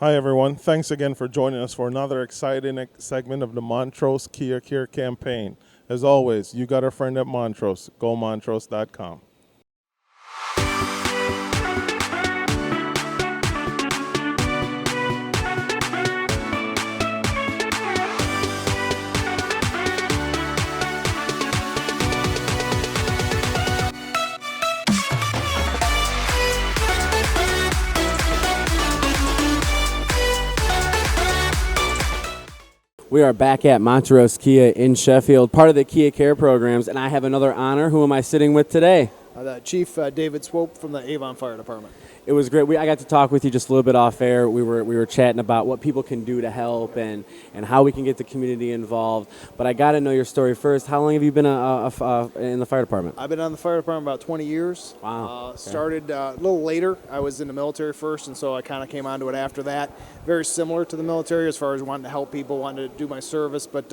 Hi, everyone. Thanks again for joining us for another exciting segment of the Montrose Kia Care campaign. As always, you got a friend at Montrose. GoMontrose.com. We are back at Montrose Kia in Sheffield, part of the Kia Care programs, and I have another honor. Who am I sitting with today? The Chief David Swope from the Avon Fire Department. It was great. I got to talk with you just a little bit off air. We were chatting about what people can do to help and how we can get the community involved. But I got to know your story first. How long have you been in the fire department? I've been on the fire department about 20 years. Wow. Okay. Started a little later. I was in the military first, and so I kind of came onto it after that. Very similar to the military as far as wanting to help people, wanting to do my service, but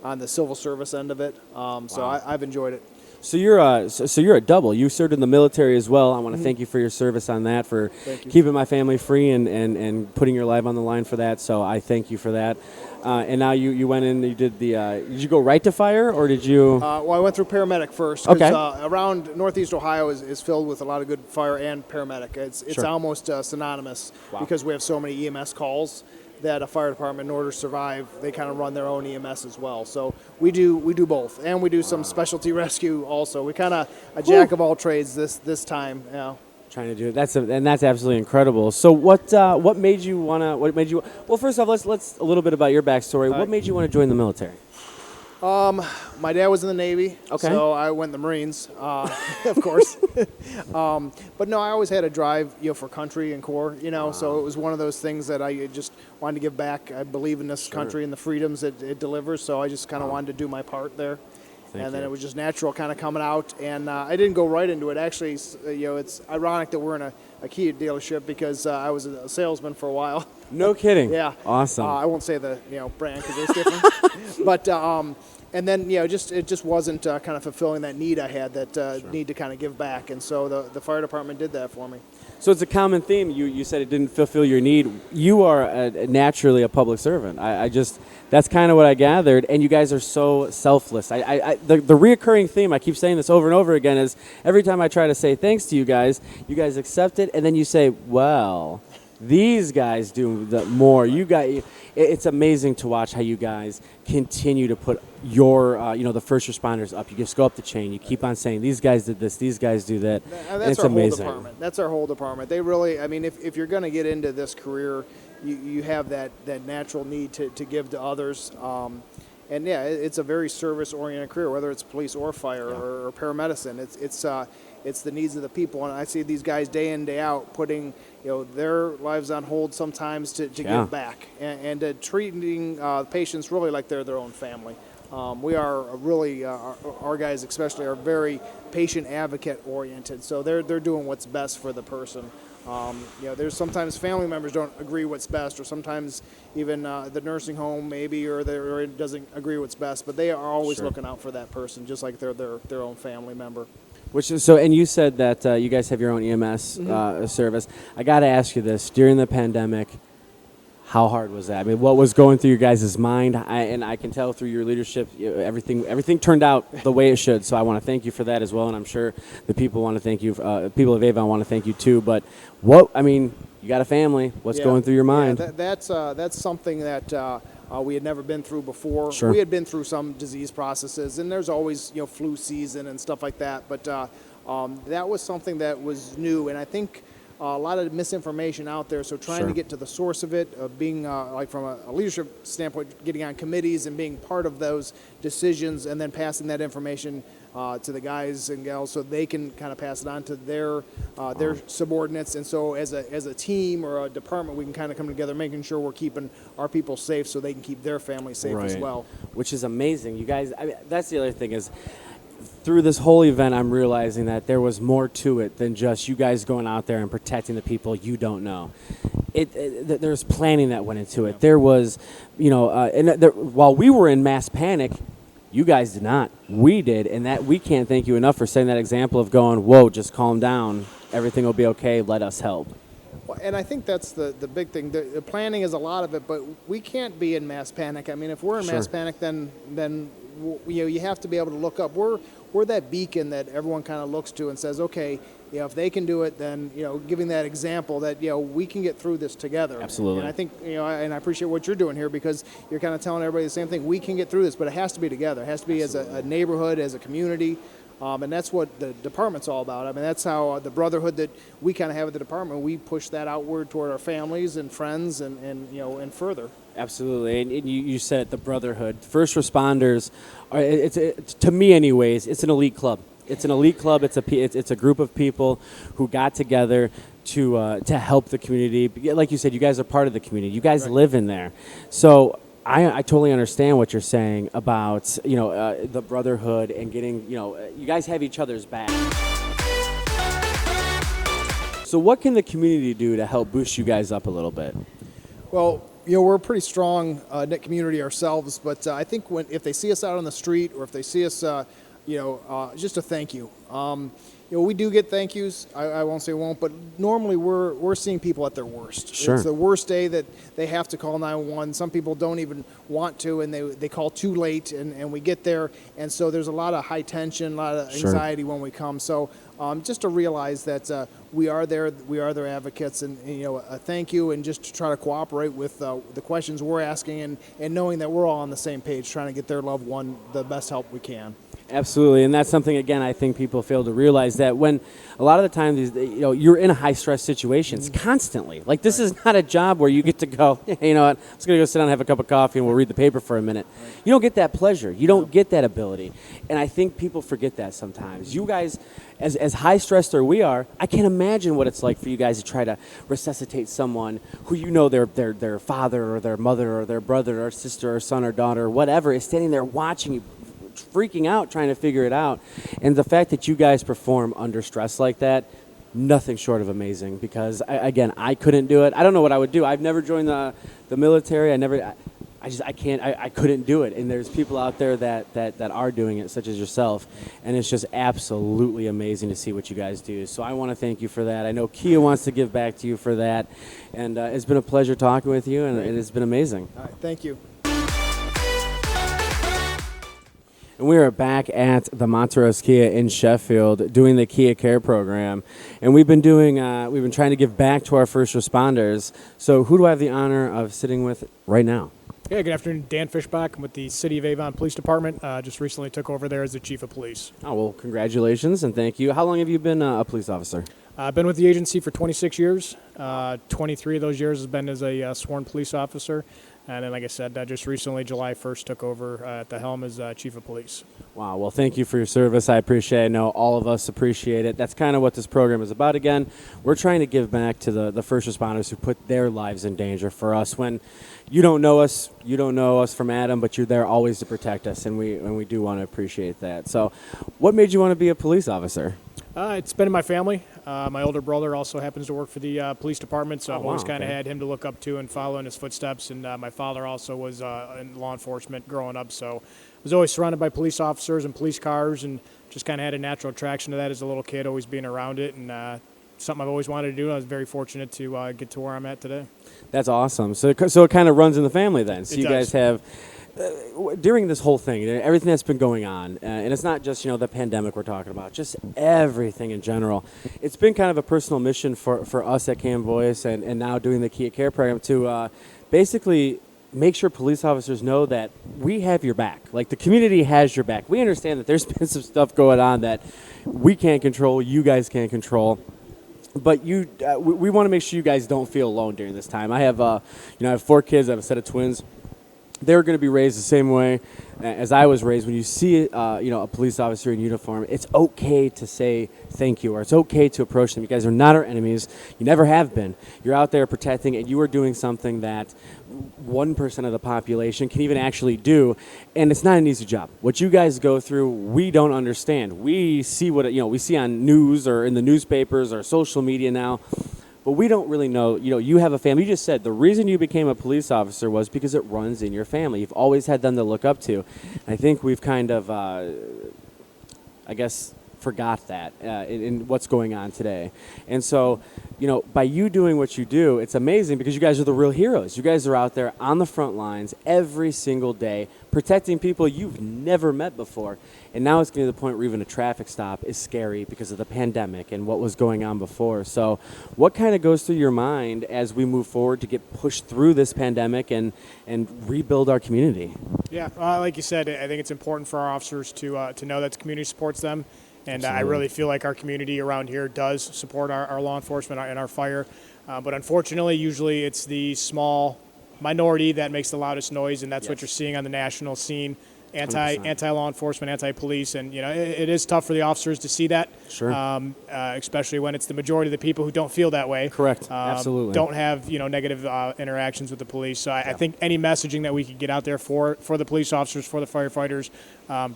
on the civil service end of it. So I've enjoyed it. So you're a double. You served in the military as well. I want to thank you for your service on that, for keeping my family free and putting your life on the line for that. So I thank you for that. And now you went in. You did did you go right to fire or did you? Well, I went through paramedic first. Okay. Around Northeast Ohio is filled with a lot of good fire and paramedic. It's Sure. almost synonymous. Wow. Because we have so many EMS calls that a fire department, in order to survive, they kind of run their own EMS as well. So we do both, and we do some specialty rescue also. We kind of a jack of all trades this time. You know. Trying to do it. That's absolutely incredible. So what made you Well, first off, let's a little bit about your backstory. What made you want to join the military? My dad was in the Navy, Okay. so I went in the Marines, of course. But no, I always had a drive, for country and corps, So it was one of those things that I just wanted to give back. I believe in this country and the freedoms it delivers, so I just kind of wanted to do my part there. Then it was just natural kind of coming out, and I didn't go right into it. Actually, it's ironic that we're in a Kia dealership because I was a salesman for a while. No kidding. Yeah. Awesome. I won't say the brand because it's different. But and then it just wasn't kind of fulfilling that need I had, that need to kind of give back, and so the fire department did that for me. So it's a common theme. You said it didn't fulfill your need. You are naturally a public servant. That's kind of what I gathered. And you guys are so selfless. The reoccurring theme, I keep saying this over and over again, is every time I try to say thanks to you guys accept it, and then you say, well, these guys do the more. It's amazing to watch how you guys continue to put your, the first responders up. You just go up the chain. You keep on saying, these guys did this, these guys do that. And that's it's our amazing. whole department. That's our whole department. They really, if you're going to get into this career, you have that natural need to give to others. And yeah, it's a very service-oriented career, whether it's police or fire or paramedicine. It's the needs of the people, and I see these guys day in, day out putting their lives on hold sometimes to give back and treating patients really like they're their own family. We are really our guys especially are very patient advocate oriented, so they're doing what's best for the person. There's sometimes family members don't agree what's best, or sometimes even the nursing home maybe or it doesn't agree what's best, but they are always looking out for that person just like they're their own family member. Which is so, and you said that you guys have your own EMS service. I got to ask you this: during the pandemic, how hard was that? I mean, what was going through your guys' mind? And I can tell through your leadership, everything turned out the way it should. So I want to thank you for that as well, and I'm sure the people want to thank you. People of Avon want to thank you too. But you got a family. What's going through your mind? Yeah, that's something that. We had never been through before. Sure. We had been through some disease processes, and there's always flu season and stuff like that. But that was something that was new, and I think a lot of misinformation out there. So trying to get to the source of it, being from a leadership standpoint, getting on committees and being part of those decisions, and then passing that information to the guys and gals so they can kind of pass it on to their subordinates. And so as a team or a department, we can kind of come together, making sure we're keeping our people safe so they can keep their families safe as well. Which is amazing. You guys, that's the other thing is, through this whole event, I'm realizing that there was more to it than just you guys going out there and protecting the people you don't know. There's planning that went into it. There was, while we were in mass panic, you guys did not. We did, and that we can't thank you enough for setting that example of going, whoa, just calm down. Everything will be okay. Let us help. Well, and I think that's the big thing. The planning is a lot of it, but we can't be in mass panic. I mean, if we're in mass Sure. panic, then you have to be able to look up. We're that beacon that everyone kind of looks to and says, okay, if they can do it, then giving that example that we can get through this together. Absolutely. And I think and I appreciate what you're doing here because you're kind of telling everybody the same thing. We can get through this, but it has to be together. It has to be as a neighborhood, as a community. And that's what the department's all about. I mean, that's how the brotherhood that we kind of have at the department, we push that outward toward our families and friends and further. Absolutely, and you said it, the brotherhood. First responders, to me anyways, it's an elite club. It's an elite club. It's a group of people who got together to help the community. Like you said, you guys are part of the community. You guys live in there, so I totally understand what you're saying about the brotherhood and getting you guys have each other's back. So what can the community do to help boost you guys up a little bit? Well, we're a pretty strong knit community ourselves, but I think if they see us out on the street or if they see us, just a thank you. We do get thank yous. I won't say won't, but normally we're seeing people at their worst. Sure. It's the worst day that they have to call 911. Some people don't even want to, and they call too late, and we get there, and so there's a lot of high tension, a lot of anxiety when we come. So just to realize that we are there, we are their advocates, and a thank you, and just to try to cooperate with the questions we're asking, and knowing that we're all on the same page, trying to get their loved one the best help we can. Absolutely, and that's something, again, I think people fail to realize that when a lot of the time, you're in a high-stress situations constantly. Like, this is not a job where you get to go, hey, you know what, I'm just going to go sit down and have a cup of coffee and we'll read the paper for a minute. You don't get that pleasure. You don't get that ability. And I think people forget that sometimes. You guys, as high-stressed as we are, I can't imagine what it's like for you guys to try to resuscitate someone who their father or their mother or their brother or sister or son or daughter or whatever is standing there watching you, freaking out, trying to figure it out. And the fact that you guys perform under stress like that, nothing short of amazing, because I couldn't do it. I don't know what I would do. I've never joined the military. I couldn't do it. And there's people out there that are doing it, such as yourself, and it's just absolutely amazing to see what you guys do. So I want to thank you for that. I know Kia wants to give back to you for that, and it's been a pleasure talking with you, and it has been amazing. All right, thank you. And we are back at the Montrose Kia in Sheffield doing the Kia Care program, and we've been trying to give back to our first responders. So who do I have the honor of sitting with right now? Yeah, good afternoon. Dan Fishbach. I'm with the City of Avon Police Department. Just recently took over there as the Chief of Police. Oh, well, congratulations and thank you. How long have you been a police officer? I've been with the agency for 26 years. 23 of those years has been as a sworn police officer. And then, like I said, just recently, July 1st, took over at the helm as Chief of Police. Wow. Well, thank you for your service. I appreciate it. I know all of us appreciate it. That's kind of what this program is about. Again, we're trying to give back to the first responders who put their lives in danger for us. When you don't know us from Adam, but you're there always to protect us, and we do want to appreciate that. So what made you want to be a police officer? It's been in my family. My older brother also happens to work for the police department, so I've always kind of had him to look up to and follow in his footsteps. And my father also was in law enforcement growing up, so I was always surrounded by police officers and police cars, and just kind of had a natural attraction to that as a little kid, always being around it, and something I've always wanted to do. And I was very fortunate to get to where I'm at today. That's awesome. So it kind of runs in the family then. So It you does. guys have. During this whole thing, everything that's been going on, and it's not just the pandemic we're talking about, just everything in general. It's been kind of a personal mission for us at Cam Voice and now doing the Kia Care program to basically make sure police officers know that we have your back. Like, the community has your back. We understand that there's been some stuff going on that we can't control, you guys can't control. But we want to make sure you guys don't feel alone during this time. I have I have 4 kids. I have a set of twins. They're going to be raised the same way as I was raised. When you see, a police officer in uniform, it's okay to say thank you, or it's okay to approach them. You guys are not our enemies. You never have been. You're out there protecting, and you are doing something that 1% of the population can even actually do, and it's not an easy job. What you guys go through, we don't understand. We see what we see on news or in the newspapers or social media now. But we don't really know, you have a family. You just said the reason you became a police officer was because it runs in your family. You've always had them to look up to. I think we've kind of, forgot that in what's going on today. And so, by you doing what you do, it's amazing because you guys are the real heroes. You guys are out there on the front lines every single day, protecting people you've never met before. And now it's getting to the point where even a traffic stop is scary because of the pandemic and what was going on before. So what kind of goes through your mind as we move forward to get pushed through this pandemic and rebuild our community? Yeah, like you said, I think it's important for our officers to know that the community supports them. And I really feel like our community around here does support our law enforcement and our fire. But unfortunately, usually it's the small minority that makes the loudest noise, and that's what you're seeing on the national scene. Anti-law enforcement, anti-police, and it is tough for the officers to see that. Sure. Especially when it's the majority of the people who don't feel that way. Correct. Absolutely. Don't have negative interactions with the police. So I think any messaging that we could get out there for the police officers, for the firefighters,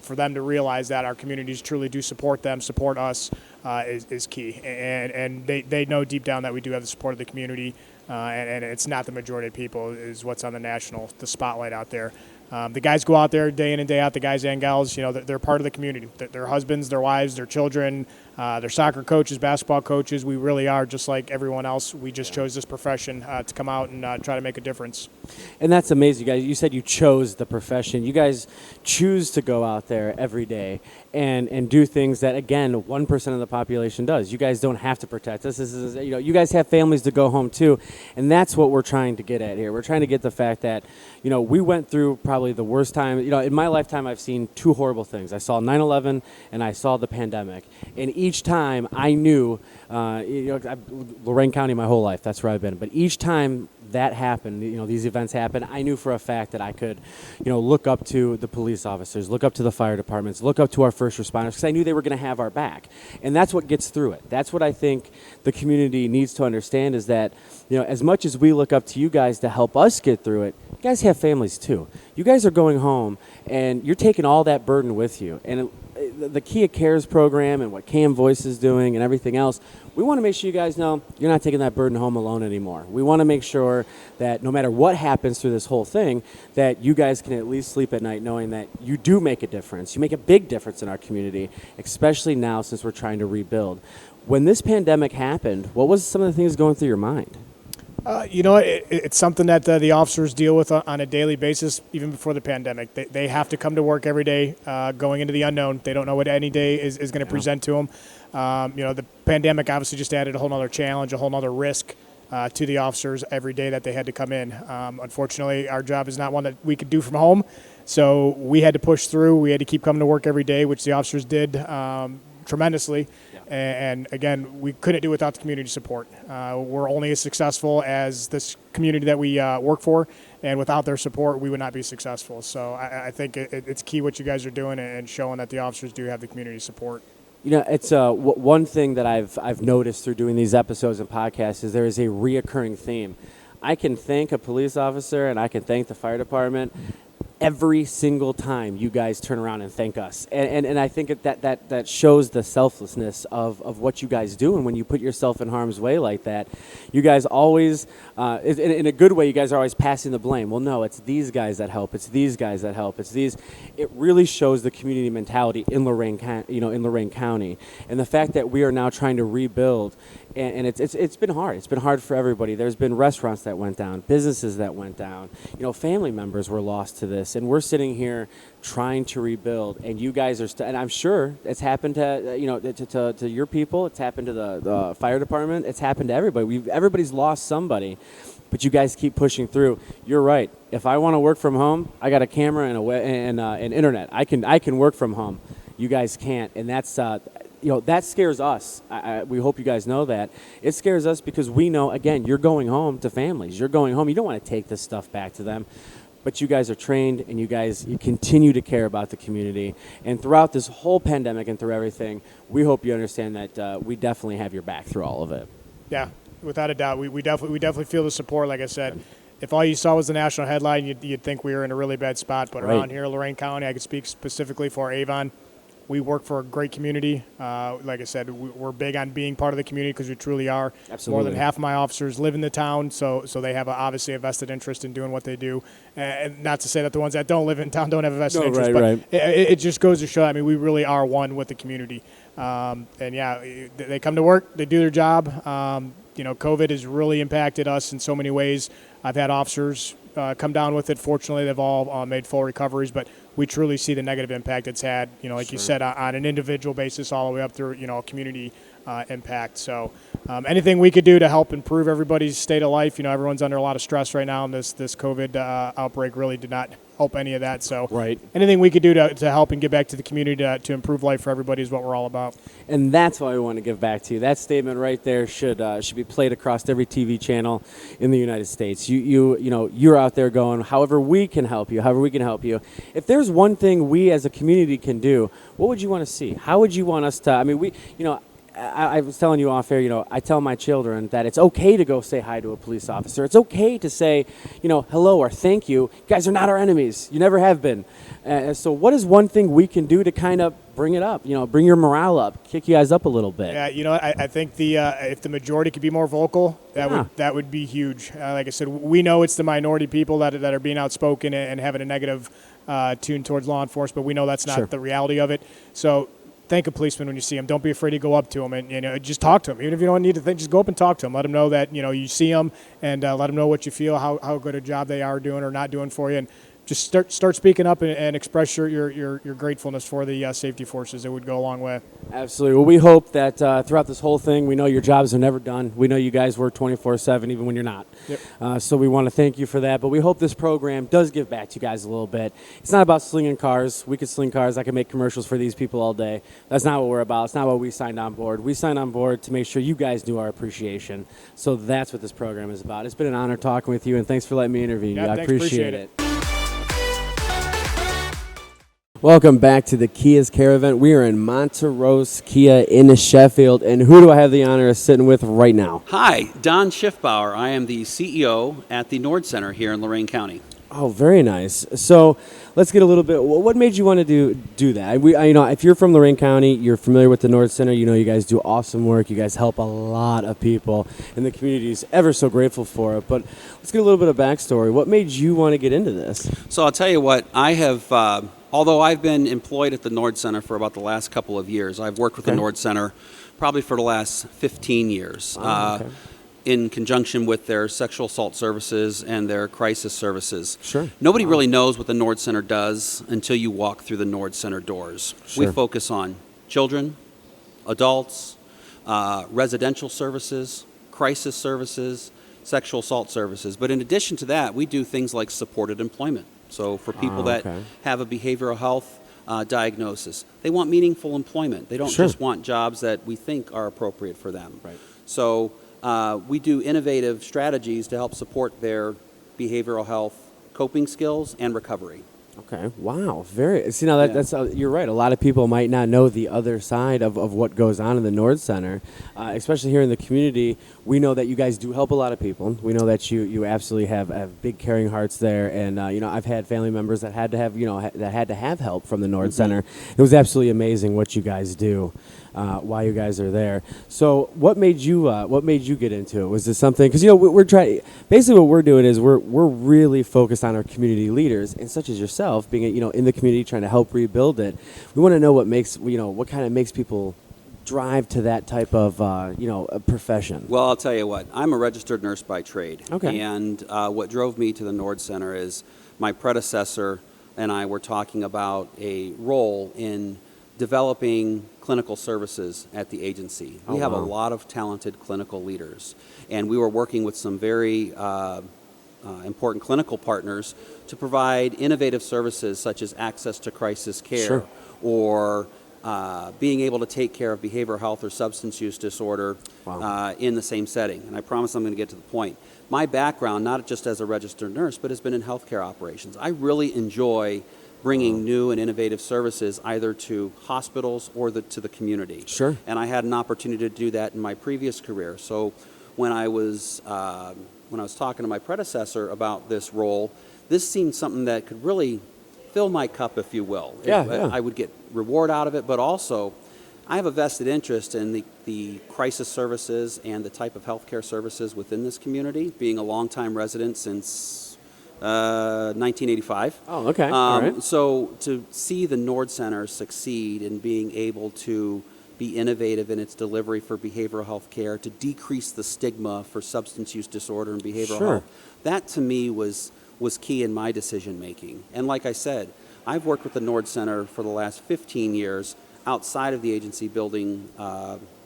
for them to realize that our communities truly do support them, support us, is key. And they know deep down that we do have the support of the community, and it's not the majority of people is what's on the spotlight out there. The guys go out there day in and day out, the guys and gals, they're part of the community. Their husbands, their wives, their children, their soccer coaches, basketball coaches. We really are just like everyone else. We just chose this profession to come out and try to make a difference. And that's amazing, guys. You said you chose the profession. You guys choose to go out there every day and do things that, again, 1% of the population does. You guys don't have to protect us. This is, you guys have families to go home to, and that's what we're trying to get at here. We're trying to get the fact that, we went through probably the worst time. In my lifetime, I've seen two horrible things. I saw 9/11 and I saw the pandemic. And each time I knew, Lorain County my whole life, that's where I've been. But each time that happened, these events happened, I knew for a fact that I could, look up to the police officers, look up to the fire departments, look up to our first responders, because I knew they were going to have our back. And that's what gets through it. That's what I think the community needs to understand is that, as much as we look up to you guys to help us get through it, you guys have families too. You guys are going home and you're taking all that burden with you. And the Kia Cares program and what Cam Voice is doing and everything else, we want to make sure you guys know you're not taking that burden home alone anymore. We want to make sure that no matter what happens through this whole thing, that you guys can at least sleep at night knowing that you do make a difference. You make a big difference in our community, especially now since we're trying to rebuild. When this pandemic happened, what was some of the things going through your mind? It's something that the officers deal with on a daily basis, even before the pandemic. They have to come to work every day, going into the unknown. They don't know what any day is going to present to them. The pandemic obviously just added a whole other challenge, a whole other risk to the officers every day that they had to come in. Unfortunately, our job is not one that we could do from home, so we had to push through. We had to keep coming to work every day, which the officers did tremendously. And again, we couldn't do it without the community support. We're only as successful as this community that we work for, and without their support, we would not be successful. So I think it's key what you guys are doing and showing that the officers do have the community support. It's one thing that I've noticed through doing these episodes and podcasts is there is a reoccurring theme. I can thank a police officer and I can thank the fire department every single time you guys turn around and thank us. And I think that shows the selflessness of what you guys do. And when you put yourself in harm's way like that, you guys always, in a good way, you guys are always passing the blame. Well, no, it's these guys that help. It's these guys that help. It's these. It really shows the community mentality in Lorain County. And the fact that we are now trying to rebuild, and it's been hard. It's been hard for everybody. There's been restaurants that went down, businesses that went down. Family members were lost to this, and we're sitting here trying to rebuild. And you guys are, and I'm sure it's happened to to your people. It's happened to the fire department. It's happened to everybody. Everybody's lost somebody, but you guys keep pushing through. You're right. If I want to work from home, I got a camera and internet. I can work from home. You guys can't, and that's. That scares us. We hope you guys know that. It scares us because we know, again, you're going home to families. You're going home. You don't want to take this stuff back to them. But you guys are trained, and you continue to care about the community. And throughout this whole pandemic and through everything, we hope you understand that we definitely have your back through all of it. Yeah, without a doubt. We definitely feel the support, like I said. If all you saw was the national headline, you'd think we were in a really bad spot. But around here, Lorain County, I could speak specifically for Avon. We work for a great community. Like I said, we're big on being part of the community because we truly are. Absolutely. More than half of my officers live in the town, so they have obviously a vested interest in doing what they do. And not to say that the ones that don't live in town don't have a vested interest, but it just goes to show. I mean, we really are one with the community. And yeah, they come to work, they do their job. COVID has really impacted us in so many ways. I've had officers come down with it. Fortunately, they've all made full recoveries, but we truly see the negative impact it's had, like you said, on an individual basis all the way up through, a community impact. So anything we could do to help improve everybody's state of life, everyone's under a lot of stress right now, and this COVID outbreak really did not help any of that. So anything we could do to help and give back to the community to improve life for everybody is what we're all about. And that's why we want to give back to you. That statement right there should be played across every TV channel in the United States. You're out there going, however we can help you. If there's one thing we as a community can do, what would you want to see? How would you want us to? I mean, I was telling you off air, I tell my children that it's okay to go say hi to a police officer. It's okay to say, hello or thank you. You guys are not our enemies. You never have been. So what is one thing we can do to kind of bring it up, bring your morale up, kick you guys up a little bit? Yeah, I think if the majority could be more vocal, that would be huge. Like I said, we know it's the minority people that are being outspoken and having a negative tune towards law enforcement. We know that's not the reality of it. So thank a policeman when you see him. Don't be afraid to go up to him and just talk to him. Even if you don't need to just go up and talk to him. Let them know that you see them, and let them know what you feel, how good a job they are doing or not doing for you, and just start speaking up and express your gratefulness for the safety forces. It would go a long way. Absolutely. Well, we hope that throughout this whole thing, we know your jobs are never done. We know you guys work 24/7, even when you're not. Yep. So we want to thank you for that. But we hope this program does give back to you guys a little bit. It's not about slinging cars. We could sling cars. I could make commercials for these people all day. That's not what we're about. It's not what we signed on board. We signed on board to make sure you guys knew our appreciation. So that's what this program is about. It's been an honor talking with you, and thanks for letting me interview you. Yeah, I thanks, appreciate it. Welcome back to the Kia's Care event. We are in Montrose Kia in Sheffield, and who do I have the honor of sitting with right now? Hi, Don Schiffbauer. I am the CEO at the Nord Center here in Lorain County. Oh, very nice. So let's get a little bit. What made you want to do that? If you're from Lorain County, you're familiar with the Nord Center. You guys do awesome work. You guys help a lot of people, and the community is ever so grateful for it. But let's get a little bit of backstory. What made you want to get into this? So I'll tell you what, I have, although I've been employed at the Nord Center for about the last couple of years, I've worked with the Nord Center probably for the last 15 years. In conjunction with their sexual assault services and their crisis services. Sure. Nobody really knows what the Nord Center does until you walk through the Nord Center doors. Sure. We focus on children, adults, residential services, crisis services, sexual assault services. But in addition to that, we do things like supported employment. So for people that have a behavioral health diagnosis, they want meaningful employment. They don't just want jobs that we think are appropriate for them. Right. So we do innovative strategies to help support their behavioral health coping skills and recovery. Okay. Wow. That's you're right. A lot of people might not know the other side of what goes on in the Nord Center, especially here in the community. We know that you guys do help a lot of people. We know that you absolutely have big caring hearts there, and I've had family members that had to have help from the Nord Center. It was absolutely amazing what you guys do. Why you guys are there. So what made you get into it? Was this something, because we're trying, basically what we're doing is we're really focused on our community leaders, and such as yourself being in the community trying to help rebuild it. We want to know what kind of makes people drive to that type of a profession. Well, I'll tell you what, I'm a registered nurse by trade. Okay. And what drove me to the Nord Center is my predecessor and I were talking about a role in developing clinical services at the agency. We have a lot of talented clinical leaders, and we were working with some very important clinical partners to provide innovative services such as access to crisis care or being able to take care of behavioral health or substance use disorder in the same setting. And I promise I'm going to get to the point. My background, not just as a registered nurse, but has been in healthcare operations. I really enjoy bringing new and innovative services either to hospitals or to the community. Sure. And I had an opportunity to do that in my previous career. So when I was talking to my predecessor about this role, this seemed something that could really fill my cup, if you will. Yeah. I would get reward out of it, but also I have a vested interest in the crisis services and the type of healthcare services within this community, being a longtime resident since 1985. Oh, okay. All right. So to see the Nord Center succeed in being able to be innovative in its delivery for behavioral health care, to decrease the stigma for substance use disorder and behavioral Sure. health, that to me was key in my decision making. And like I said, I've worked with the Nord Center for the last 15 years outside of the agency, building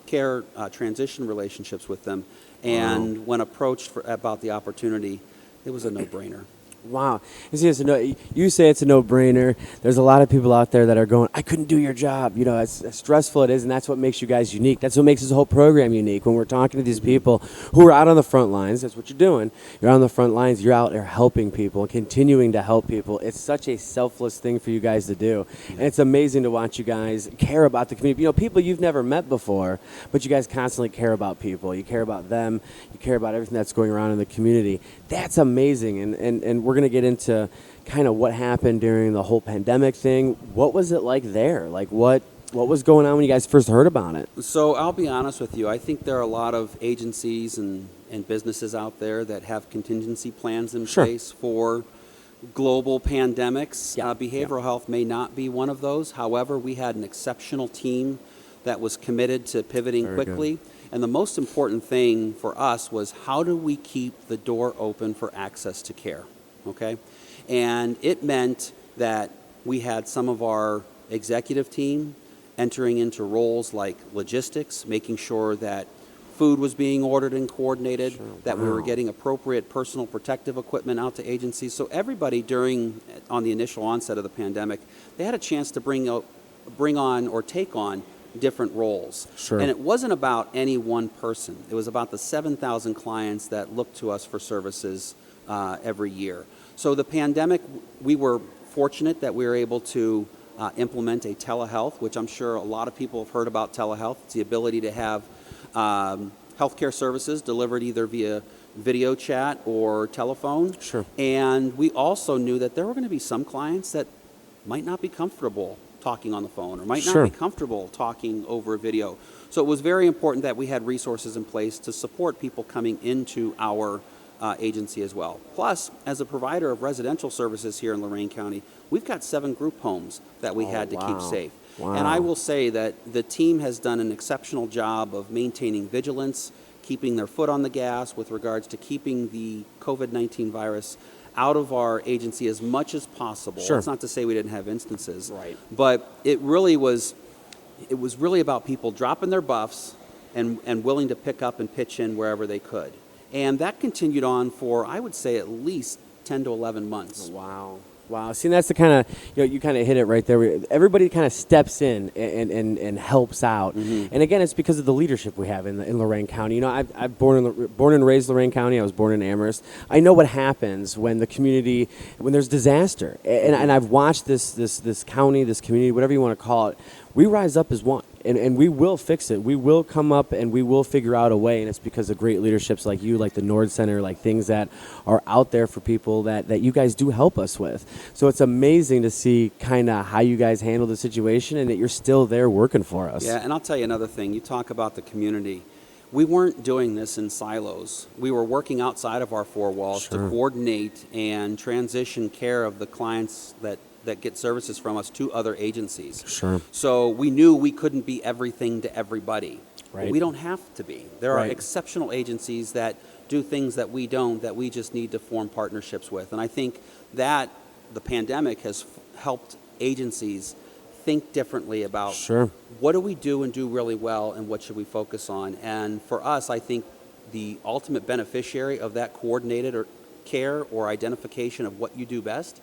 care transition relationships with them. And when approached about the opportunity, it was a no-brainer. Wow. You see, you say it's a no-brainer. There's a lot of people out there that are going, I couldn't do your job. You know, as stressful it is, and that's what makes you guys unique. That's what makes this whole program unique. When we're talking to these people who are out on the front lines, that's what you're doing. You're on the front lines. You're out there helping people and continuing to help people. It's such a selfless thing for you guys to do. And it's amazing to watch you guys care about the community. You know, people you've never met before, but you guys constantly care about people. You care about them. You care about everything that's going around in the community. That's amazing. And we're going to get into kind of what happened during the whole pandemic thing. What was it like there? Like what was going on when you guys first heard about it? So I'll be honest with you. I think there are a lot of agencies and businesses out there that have contingency plans in Sure. place for global pandemics. Yeah. Behavioral health may not be one of those. However, we had an exceptional team that was committed to pivoting Very quickly. And the most important thing for us was, how do we keep the door open for access to care? Okay? And it meant that we had some of our executive team entering into roles like logistics, making sure that food was being ordered and coordinated, that we were getting appropriate personal protective equipment out to agencies. So everybody on the initial onset of the pandemic, they had a chance to bring on or take on different roles. Sure. And it wasn't about any one person. It was about the 7,000 clients that look to us for services every year. So the pandemic, we were fortunate that we were able to implement a telehealth, which I'm sure a lot of people have heard about telehealth. It's the ability to have healthcare services delivered either via video chat or telephone. Sure. And we also knew that there were going to be some clients that might not be comfortable talking on the phone or might Sure. not be comfortable talking over video. So it was very important that we had resources in place to support people coming into our agency as well. Plus, as a provider of residential services here in Lorain County, we've got 7 group homes that we had to keep safe. Wow. And I will say that the team has done an exceptional job of maintaining vigilance, keeping their foot on the gas with regards to keeping the COVID-19 virus out of our agency as much as possible. Sure. That's not to say we didn't have instances. Right. But it was really about people dropping their buffs and willing to pick up and pitch in wherever they could. And that continued on for, I would say, at least 10 to 11 months. Wow. See, that's the kind of, you kind of hit it right there. Everybody kind of steps in and helps out. Mm-hmm. And again, it's because of the leadership we have in Lorain County. You know, I've born and raised Lorain County. I was born in Amherst. I know what happens when when there's disaster. And I've watched this county, this community, whatever you want to call it. We rise up as one. And we will fix it. We will come up and we will figure out a way. And it's because of great leaderships like you, like the Nord Center, like things that are out there for people that you guys do help us with. So it's amazing to see kind of how you guys handle the situation and that you're still there working for us. Yeah, and I'll tell you another thing. You talk about the community. We weren't doing this in silos. We were working outside of our 4 walls to coordinate and transition care of the clients that get services from us to other agencies. Sure. So we knew we couldn't be everything to everybody. Right. But we don't have to be. There are Right. exceptional agencies that do things that we don't, that we just need to form partnerships with. And I think that the pandemic has helped agencies think differently about what do we do and do really well and what should we focus on. And for us, I think the ultimate beneficiary of that coordinated care or identification of what you do best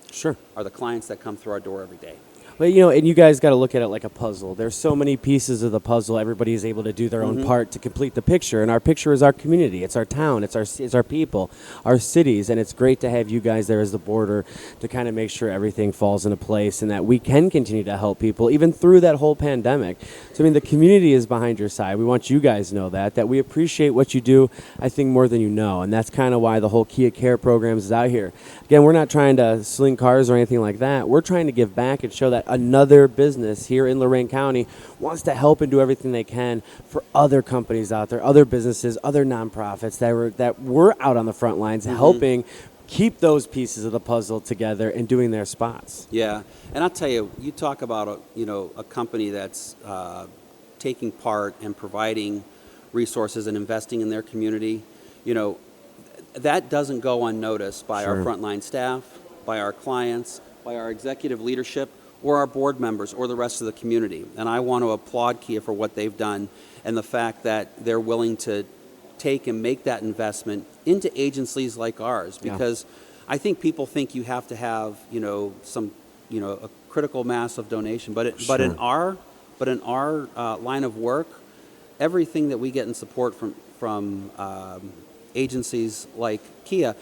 are the clients that come through our door every day. But and you guys got to look at it like a puzzle. There's so many pieces of the puzzle. Everybody is able to do their own part to complete the picture, and our picture is our community, it's our town, it's our people, our cities, and it's great to have you guys there as the border to kind of make sure everything falls into place and that we can continue to help people even through that whole pandemic. So I mean, the community is behind your side. We want you guys to know that we appreciate what you do, I think, more than you know, and that's kind of why the whole Kia Care programs is out here. Again, we're not trying to sling cars or anything like that. We're trying to give back and show that another business here in Lorain County wants to help and do everything they can for other companies out there, other businesses, other nonprofits that were out on the front lines helping keep those pieces of the puzzle together and doing their spots. Yeah, and I'll tell you, you talk about a company that's taking part and providing resources and investing in their community. That doesn't go unnoticed by our frontline staff, by our clients, by our executive leadership, or our board members, or the rest of the community. And I want to applaud Kia for what they've done and the fact that they're willing to take and make that investment into agencies like ours, because I think people think you have to have a critical mass of donation, but in our line of work, everything that we get in support from agencies like Kia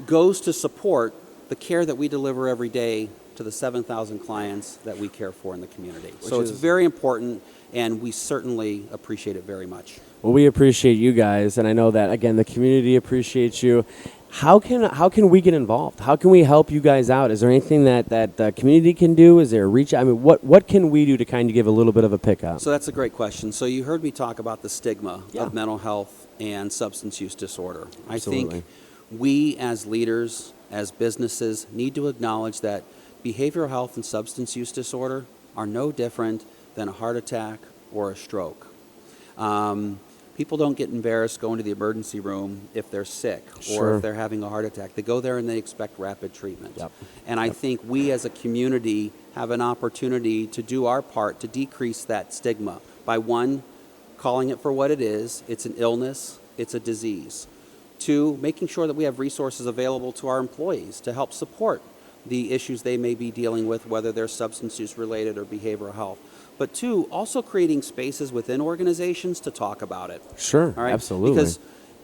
goes to support the care that we deliver every day to the 7,000 clients that we care for in the community. So it's very important, and we certainly appreciate it very much. Well, we appreciate you guys, and I know that, again, the community appreciates you. How can we get involved? How can we help you guys out? Is there anything that the community can do? Is there a reach? I mean, what can we do to kind of give a little bit of a pick up? So that's a great question. So you heard me talk about the stigma of mental health and substance use disorder. Absolutely. I think we as leaders, as businesses, need to acknowledge that behavioral health and substance use disorder are no different than a heart attack or a stroke. People don't get embarrassed going to the emergency room if they're sick or if they're having a heart attack. They go there and they expect rapid treatment. And I think we as a community have an opportunity to do our part to decrease that stigma by, one, calling it for what it is. It's an illness. It's a disease. Two, making sure that we have resources available to our employees to help support the issues they may be dealing with, whether they're substance use related or behavioral health. But two, also creating spaces within organizations to talk about it. Sure, all right? Absolutely. Because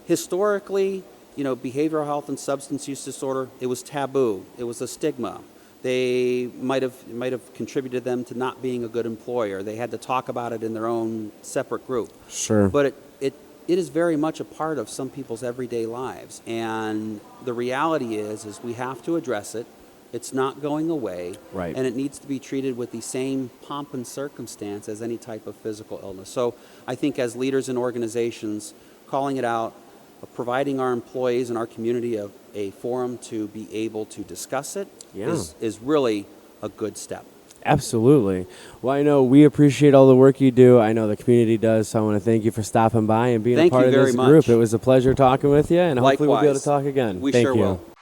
historically, behavioral health and substance use disorder, it was taboo. It was a stigma. They might have contributed them to not being a good employer. They had to talk about it in their own separate group. Sure. But it is very much a part of some people's everyday lives. And the reality is we have to address it. It's not going away, right? And it needs to be treated with the same pomp and circumstance as any type of physical illness. So I think as leaders in organizations, calling it out, providing our employees and our community a forum to be able to discuss it is really a good step. Absolutely. Well, I know we appreciate all the work you do. I know the community does, so I want to thank you for stopping by and being a part of this group. It was a pleasure talking with you, and hopefully we'll be able to talk again. We thank sure you. will.